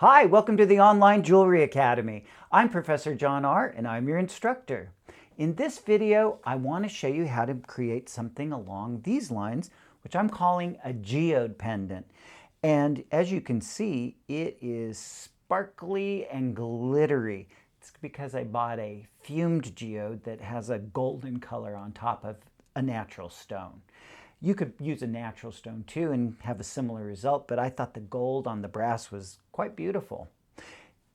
Hi, welcome to the Online Jewelry Academy. I'm Professor John R. and I'm your instructor. In this video, I want to show you how to create something along these lines, which I'm calling a geode pendant. And as you can see, it is sparkly and glittery. It's because I bought a fumed geode that has a golden color on top of a natural stone. You could use a natural stone too and have a similar result, but I thought the gold on the brass was quite beautiful.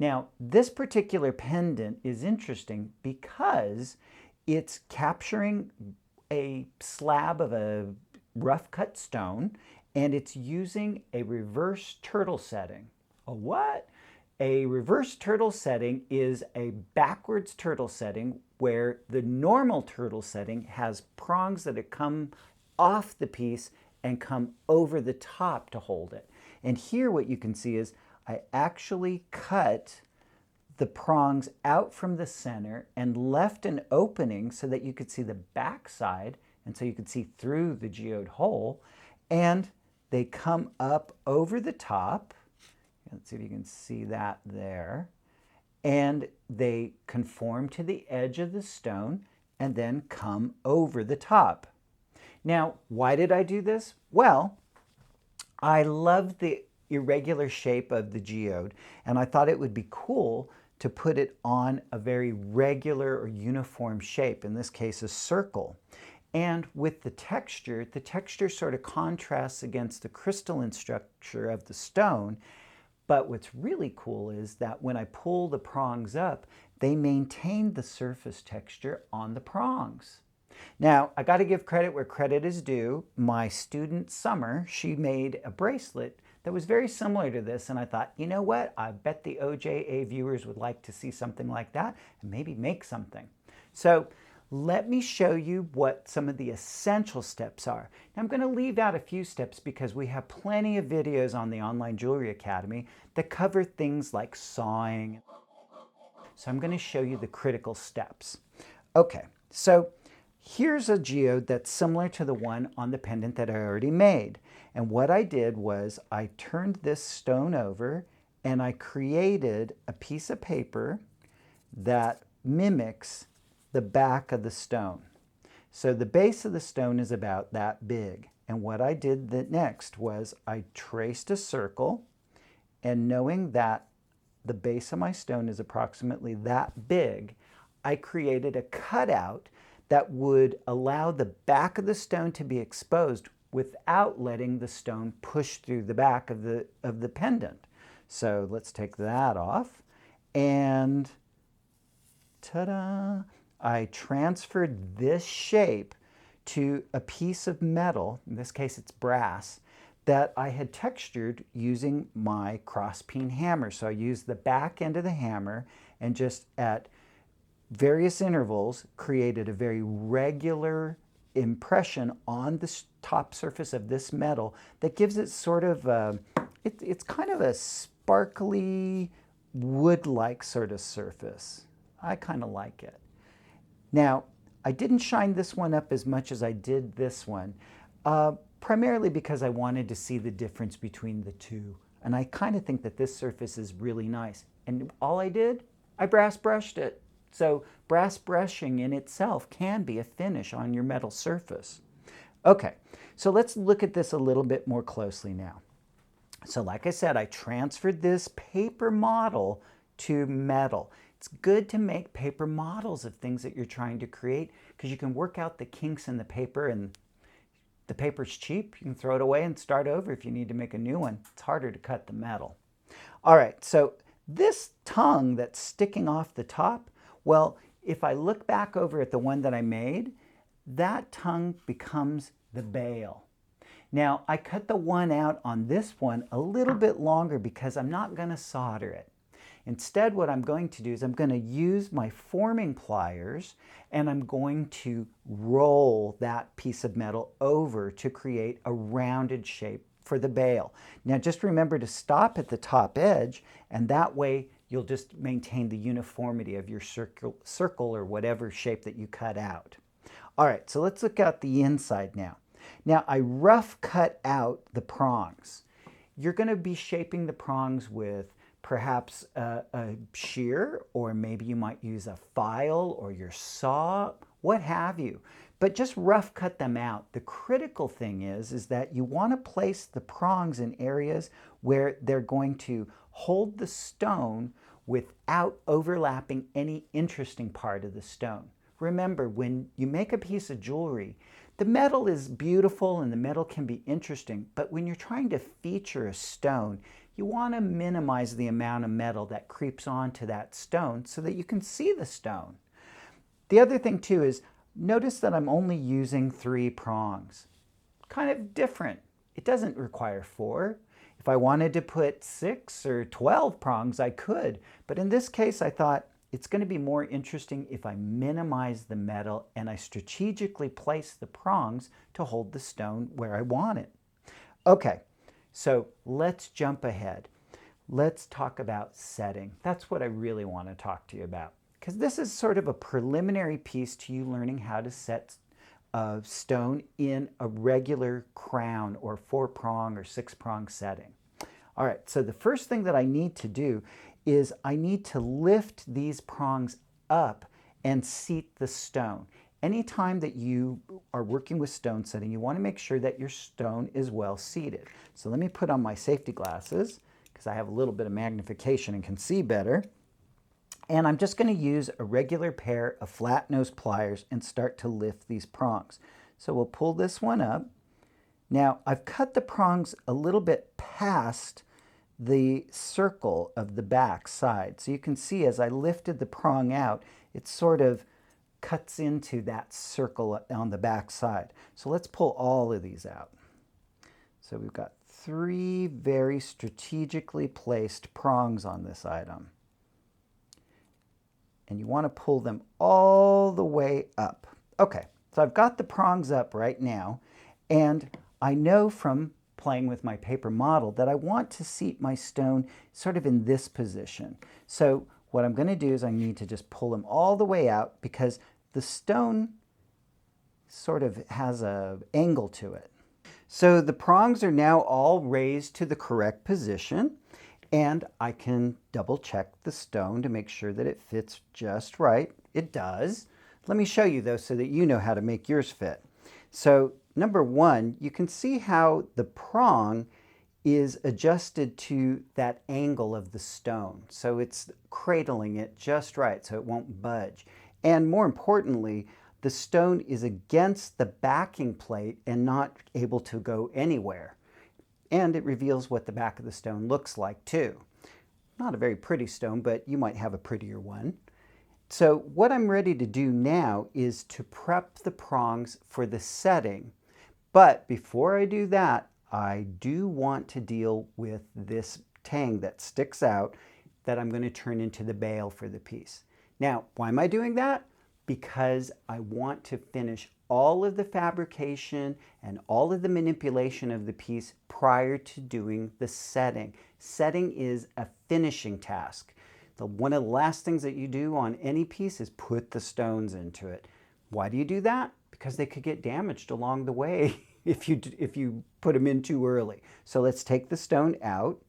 Now, this particular pendant is interesting because it's capturing a slab of a rough cut stone and it's using a reverse turtle setting. A what? A reverse turtle setting is a backwards turtle setting where the normal turtle setting has prongs that come off the piece and come over the top to hold it. And here what you can see is I actually cut the prongs out from the center and left an opening so that you could see the back side and so you could see through the geode hole, and they come up over the top. Let's see if you can see that there. And they conform to the edge of the stone and then come over the top. Now, why did I do this? Well, I love the irregular shape of the geode, and I thought it would be cool to put it on a very regular or uniform shape, in this case a circle. And with the texture sort of contrasts against the crystalline structure of the stone. But what's really cool is that when I pull the prongs up, they maintain the surface texture on the prongs. Now, I got to give credit where credit is due. My student, Summer, she made a bracelet that was very similar to this, and I thought, you know what? I bet the OJA viewers would like to see something like that and maybe make something. So let me show you what some of the essential steps are. Now, I'm going to leave out a few steps because we have plenty of videos on the Online Jewelry Academy that cover things like sawing. So I'm going to show you the critical steps. Okay, so here's a geode that's similar to the one on the pendant that I already made. And what I did was I turned this stone over and I created a piece of paper that mimics the back of the stone. So the base of the stone is about that big. And what I did next was I traced a circle, and knowing that the base of my stone is approximately that big, I created a cutout that would allow the back of the stone to be exposed without letting the stone push through the back of the pendant. So let's take that off, and ta-da! I transferred this shape to a piece of metal, in this case it's brass, that I had textured using my Cross-Peen Hammer. So I used the back end of the hammer and just at various intervals created a very regular impression on the top surface of this metal that gives it sort of it's kind of a sparkly wood-like sort of surface. I kind of like it. Now, I didn't shine this one up as much as I did this one, primarily because I wanted to see the difference between the two. And I kind of think that this surface is really nice. And all I did, I brass brushed it. So brass brushing in itself can be a finish on your metal surface. Okay, so let's look at this a little bit more closely now. So like I said, I transferred this paper model to metal. It's good to make paper models of things that you're trying to create because you can work out the kinks in the paper, and the paper's cheap. You can throw it away and start over if you need to make a new one. It's harder to cut the metal. All right, so this tongue that's sticking off the top, well, if I look back over at the one that I made, that tongue becomes the bail. Now, I cut the one out on this one a little bit longer because I'm not going to solder it. Instead, what I'm going to do is I'm going to use my forming pliers and I'm going to roll that piece of metal over to create a rounded shape for the bail. Now, just remember to stop at the top edge, and that way you'll just maintain the uniformity of your circle or whatever shape that you cut out. All right, so let's look at the inside now. Now, I rough cut out the prongs. You're going to be shaping the prongs with perhaps a shear, or maybe you might use a file or your saw, what have you. But just rough cut them out. The critical thing is that you want to place the prongs in areas where they're going to hold the stone without overlapping any interesting part of the stone. Remember, when you make a piece of jewelry, the metal is beautiful and the metal can be interesting, but when you're trying to feature a stone, you want to minimize the amount of metal that creeps onto that stone so that you can see the stone. The other thing too is, notice that I'm only using 3 prongs. Kind of different. It doesn't require 4. If I wanted to put 6 or 12 prongs, I could. But in this case, I thought it's going to be more interesting if I minimize the metal and I strategically place the prongs to hold the stone where I want it. Okay, so let's jump ahead. Let's talk about setting. That's what I really want to talk to you about, because this is sort of a preliminary piece to you learning how to set a stone in a regular crown or 4-prong or 6-prong setting. All right, so the first thing that I need to do is I need to lift these prongs up and seat the stone. Anytime that you are working with stone setting, you want to make sure that your stone is well seated. So let me put on my safety glasses because I have a little bit of magnification and can see better. And I'm just going to use a regular pair of flat nose pliers and start to lift these prongs. So we'll pull this one up. Now I've cut the prongs a little bit past the circle of the back side. So you can see as I lifted the prong out, it sort of cuts into that circle on the back side. So let's pull all of these out. So we've got 3 very strategically placed prongs on this item. And you want to pull them all the way up. Okay, so I've got the prongs up right now, and I know from playing with my paper model that I want to seat my stone sort of in this position. So what I'm going to do is I need to just pull them all the way out because the stone sort of has an angle to it. So the prongs are now all raised to the correct position, and I can double check the stone to make sure that it fits just right. It does. Let me show you though so that you know how to make yours fit. So number 1, you can see how the prong is adjusted to that angle of the stone. So it's cradling it just right so it won't budge. And more importantly, the stone is against the backing plate and not able to go anywhere. And it reveals what the back of the stone looks like too. Not a very pretty stone, but you might have a prettier one. So what I'm ready to do now is to prep the prongs for the setting. But before I do that, I do want to deal with this tang that sticks out that I'm going to turn into the bail for the piece. Now, why am I doing that? Because I want to finish all of the fabrication and all of the manipulation of the piece prior to doing the setting. Setting is a finishing task. One of the last things that you do on any piece is put the stones into it. Why do you do that? Because they could get damaged along the way if you put them in too early. So let's take the stone out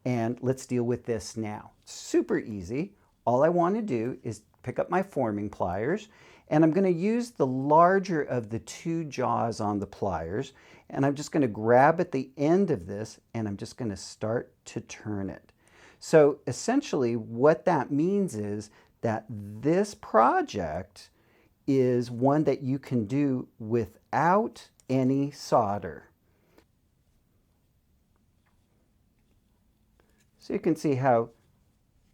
and let's deal with this now. Super easy. All I want to do is pick up my forming pliers, and I'm going to use the larger of the 2 jaws on the pliers, and I'm just going to grab at the end of this and I'm just going to start to turn it. So essentially what that means is that this project is one that you can do without any solder. So you can see how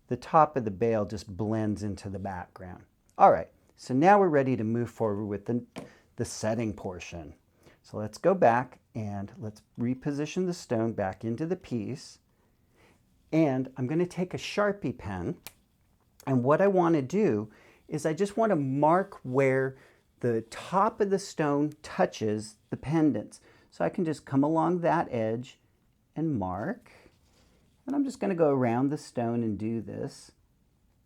the top of the bail just blends into the background. All right, so now we're ready to move forward with the setting portion. So let's go back and let's reposition the stone back into the piece. And I'm going to take a Sharpie pen, and what I want to do is I just want to mark where the top of the stone touches the pendants. So I can just come along that edge and mark. And I'm just going to go around the stone and do this.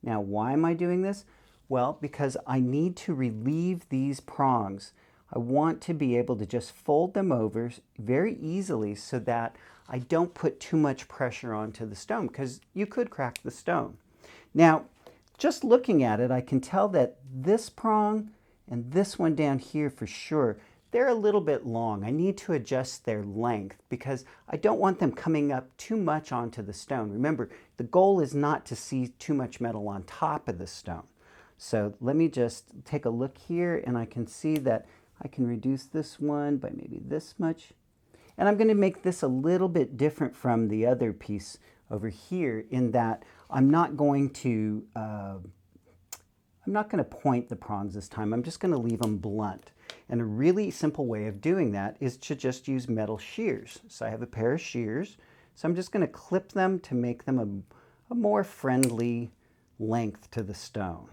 Now, why am I doing this? Well, because I need to relieve these prongs. I want to be able to just fold them over very easily so that I don't put too much pressure onto the stone because you could crack the stone. Now, just looking at it, I can tell that this prong and this one down here for sure, they're a little bit long. I need to adjust their length because I don't want them coming up too much onto the stone. Remember, the goal is not to see too much metal on top of the stone. So let me just take a look here, and I can see that I can reduce this one by maybe this much. And I'm going to make this a little bit different from the other piece over here in that I'm not going to point the prongs this time. I'm just going to leave them blunt. And a really simple way of doing that is to just use metal shears. So I have a pair of shears. So I'm just going to clip them to make them a more friendly length to the stone.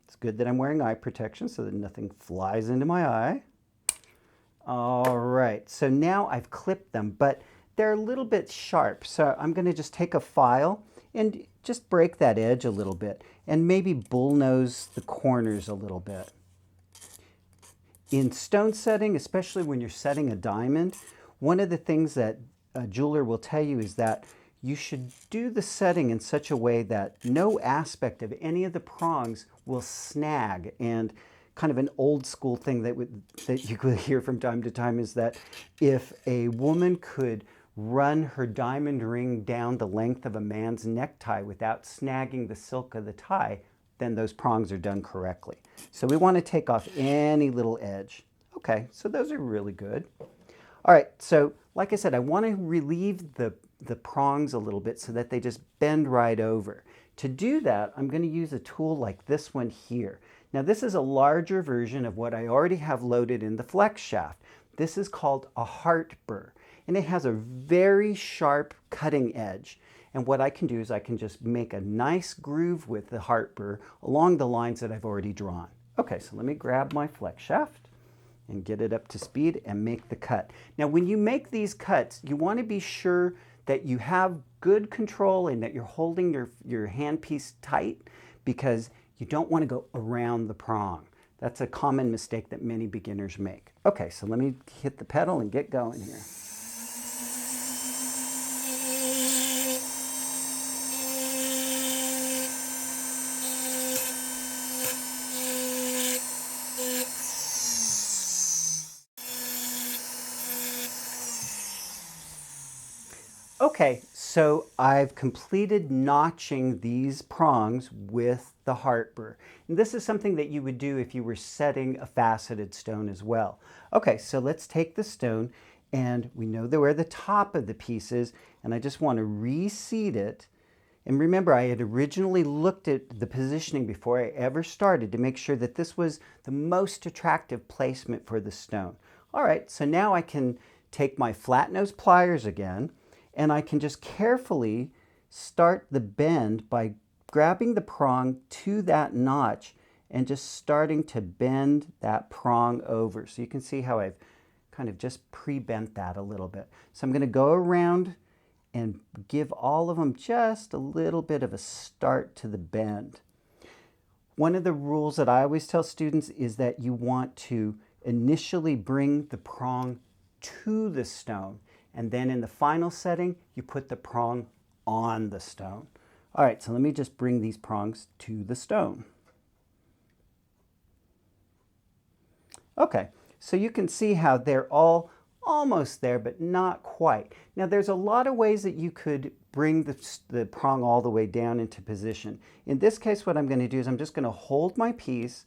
It's good that I'm wearing eye protection so that nothing flies into my eye. All right, so now I've clipped them, but they're a little bit sharp. So I'm going to just take a file and just break that edge a little bit and maybe bullnose the corners a little bit. In stone setting, especially when you're setting a diamond, one of the things that a jeweler will tell you is that you should do the setting in such a way that no aspect of any of the prongs will snag. And kind of an old school thing that you could hear from time to time is that if a woman could run her diamond ring down the length of a man's necktie without snagging the silk of the tie, then those prongs are done correctly. So we want to take off any little edge. Okay, so those are really good. All right, so like I said, I want to relieve the prongs a little bit so that they just bend right over. To do that, I'm going to use a tool like this one here. Now this is a larger version of what I already have loaded in the flex shaft. This is called a hart burr, and it has a very sharp cutting edge. And what I can do is I can just make a nice groove with the hart burr along the lines that I've already drawn. Okay, so let me grab my flex shaft and get it up to speed and make the cut. Now when you make these cuts, you want to be sure that you have good control and that you're holding your handpiece tight, because you don't want to go around the prong. That's a common mistake that many beginners make. Okay, so let me hit the pedal and get going here. Okay, so I've completed notching these prongs with the hart burr. And this is something that you would do if you were setting a faceted stone as well. Okay, so let's take the stone, and we know where the top of the piece is, and I just want to reseat it. And remember, I had originally looked at the positioning before I ever started to make sure that this was the most attractive placement for the stone. All right, so now I can take my flat nose pliers again, and I can just carefully start the bend by grabbing the prong to that notch and just starting to bend that prong over. So you can see how I've kind of just pre-bent that a little bit. So I'm going to go around and give all of them just a little bit of a start to the bend. One of the rules that I always tell students is that you want to initially bring the prong to the stone, and then in the final setting, you put the prong on the stone. All right, so let me just bring these prongs to the stone. Okay, so you can see how they're all almost there, but not quite. Now there's a lot of ways that you could bring the prong all the way down into position. In this case, what I'm going to do is I'm just going to hold my piece,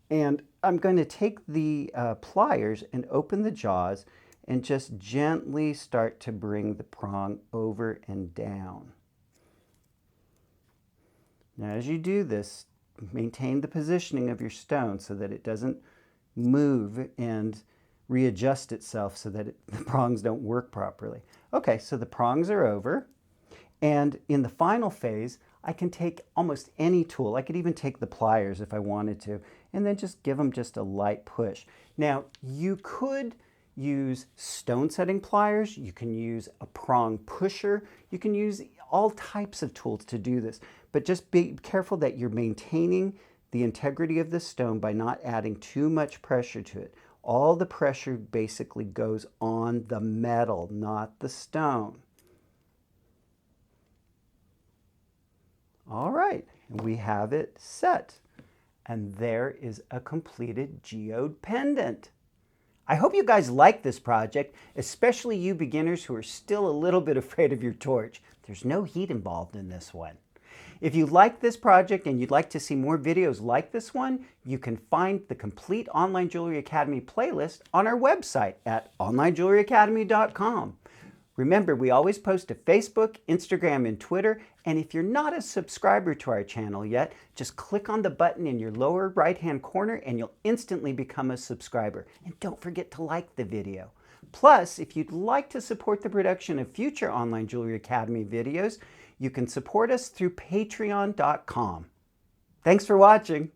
and I'm going to take the pliers and open the jaws and just gently start to bring the prong over and down. Now as you do this, maintain the positioning of your stone so that it doesn't move and readjust itself so that the prongs don't work properly. Okay, so the prongs are over, and in the final phase, I can take almost any tool. I could even take the pliers if I wanted to, and then just give them just a light push. Now, you could use stone setting pliers, you can use a prong pusher, you can use all types of tools to do this, but just be careful that you're maintaining the integrity of the stone by not adding too much pressure to it. all the pressure basically goes on the metal, not the stone. All right, and we have it set. And there is a completed geode pendant. I hope you guys like this project, especially you beginners who are still a little bit afraid of your torch. There's no heat involved in this one. If you like this project and you'd like to see more videos like this one, you can find the complete Online Jewelry Academy playlist on our website at onlinejewelryacademy.com. Remember, we always post to Facebook, Instagram, and Twitter, and if you're not a subscriber to our channel yet, just click on the button in your lower right-hand corner and you'll instantly become a subscriber. And don't forget to like the video. Plus, if you'd like to support the production of future Online Jewelry Academy videos, you can support us through patreon.com. Thanks for watching.